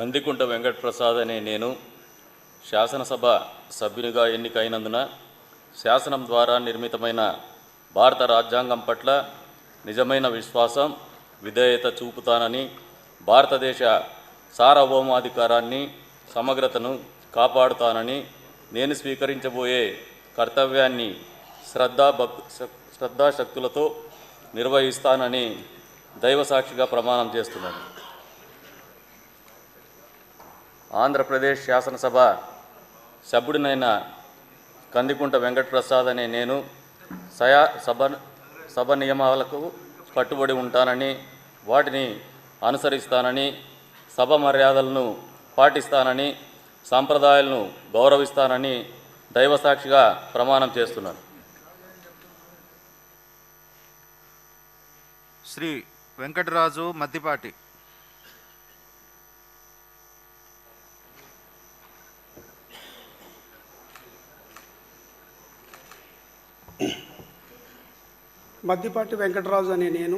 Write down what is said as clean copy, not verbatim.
కందికుంట వెంకటప్రసాద్ అనే నేను శాసనసభ సభ్యునిగా ఎన్నికైనందున శాసనం ద్వారా నిర్మితమైన భారత రాజ్యాంగం పట్ల నిజమైన విశ్వాసం, విధేయత చూపుతానని, భారతదేశ సార్వభౌమాధికారాన్ని, సమగ్రతను కాపాడుతానని, నేను స్వీకరించబోయే కర్తవ్యాన్ని శ్రద్ధాశక్తులతో నిర్వహిస్తానని దైవసాక్షిగా ప్రమాణం చేస్తున్నాను. ఆంధ్రప్రదేశ్ శాసనసభ సభ్యుడినైన కందికుంట వెంకటప్రసాద్ అనే నేను సభ నియమాలకు కట్టుబడి ఉంటానని, వాటిని అనుసరిస్తానని, సభ మర్యాదలను పాటిస్తానని, సాంప్రదాయాలను గౌరవిస్తానని దైవసాక్షిగా ప్రమాణం చేస్తున్నాను. శ్రీ వెంకటరాజు మద్దిపాటి. మద్దిపాటి వెంకటరాజు అనే నేను